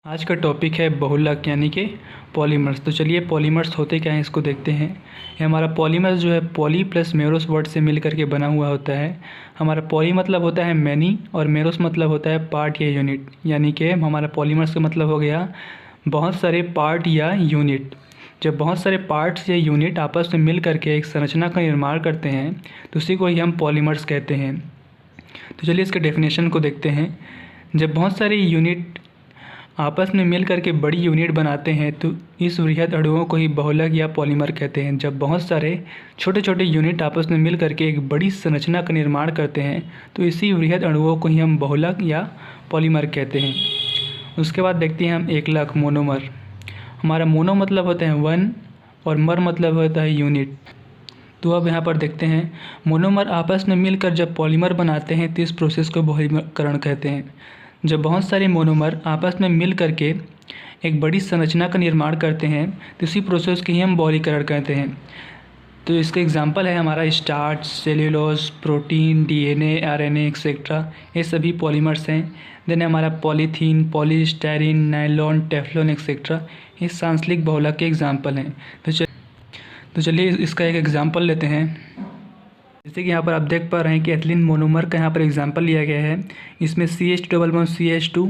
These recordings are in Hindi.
आज का टॉपिक है बहुलक यानी कि पॉलीमर्स। तो चलिए पॉलीमर्स होते क्या हैं इसको देखते हैं। ये हमारा पॉलीमर्स जो है पॉली प्लस मेरोस वर्ड से मिल करके बना हुआ होता है। हमारा पॉली मतलब होता है मैनी और मेरोस मतलब होता है पार्ट या यूनिट, यानी कि हमारा पॉलीमर्स का मतलब हो गया बहुत सारे पार्ट या यूनिट। जब बहुत सारे पार्ट्स या यूनिट आपस में मिल करके एक संरचना का निर्माण करते हैं तो उसी को ही हम पॉलीमर्स कहते हैं। तो चलिए इसके डेफिनेशन को देखते हैं। जब बहुत सारे यूनिट आपस में मिल करके बड़ी यूनिट बनाते हैं तो इस वृहद अणुओं को ही बहुलक या पॉलीमर कहते हैं। जब बहुत सारे छोटे छोटे यूनिट आपस में मिल करके एक बड़ी संरचना का निर्माण करते हैं तो इसी वृहद अणुओं को ही हम बहुलक या पॉलीमर कहते हैं। उसके बाद देखते हैं हम एकलक मोनोमर। हमारा मोनो मतलब होता है वन और मर मतलब होता है यूनिट। तो अब यहाँ पर देखते हैं मोनोमर आपस में मिलकर जब पॉलीमर बनाते हैं तो इस प्रोसेस को बहुलकीकरण कहते हैं। जब बहुत सारे मोनोमर आपस में मिल करके एक बड़ी संरचना का निर्माण करते हैं तो इसी प्रोसेस को ही हम बहुलकीकरण कहते हैं। तो इसका एग्जांपल है हमारा starch, cellulose, protein, DNA, RNA etcetera, ये सभी पॉलीमर्स हैं। देन हमारा polythene, polystyrene, nylon, Teflon etcetera, ये सांसलिक बहुलक के एग्जाम्पल हैं। तो चलिए इसका एक एग्जाम्पल लेते हैं। जैसे कि यहाँ पर आप देख पा रहे हैं कि एथिलीन मोनोमर का यहाँ पर एग्जांपल लिया गया है। इसमें CH2 डबल बॉन्ड CH2,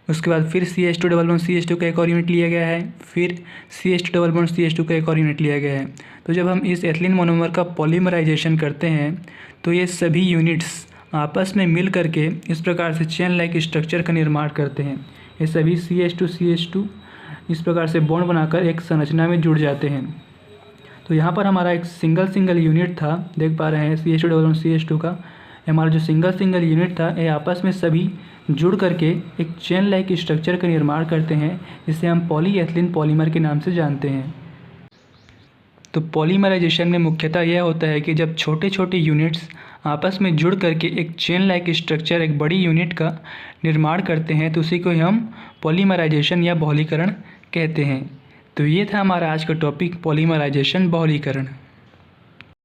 उसके बाद फिर CH2 डबल बॉन्ड CH2 का एक और यूनिट लिया गया है, फिर CH2 डबल बॉन्ड CH2 का एक और यूनिट लिया गया है। तो जब हम इस एथिलीन मोनोमर का पॉलीमराइजेशन करते हैं तो ये सभी यूनिट्स आपस में मिल करके इस प्रकार से चेन लाइक स्ट्रक्चर का निर्माण करते हैं। ये सभी CH2 इस प्रकार से बॉन्ड बनाकर एक संरचना में जुड़ जाते हैं। तो यहाँ पर हमारा एक सिंगल यूनिट था, देख पा रहे हैं CH2 डबल बॉन्ड CH2 का। हमारा जो सिंगल यूनिट था ये आपस में सभी जुड़ करके एक चेन लाइक स्ट्रक्चर का निर्माण करते हैं, जिसे हम पॉलीएथिलीन पॉलीमर के नाम से जानते हैं। तो पॉलीमराइजेशन में मुख्यतः यह होता है कि जब छोटे छोटे यूनिट्स आपस में जुड़ करके एक चेन लाइक स्ट्रक्चर, एक बड़ी यूनिट का निर्माण करते हैं तो उसी को हम पॉलीमराइजेशन या बहुलीकरण कहते हैं। तो ये था हमारा आज का टॉपिक, पॉलीमराइजेशन, बहुलीकरण।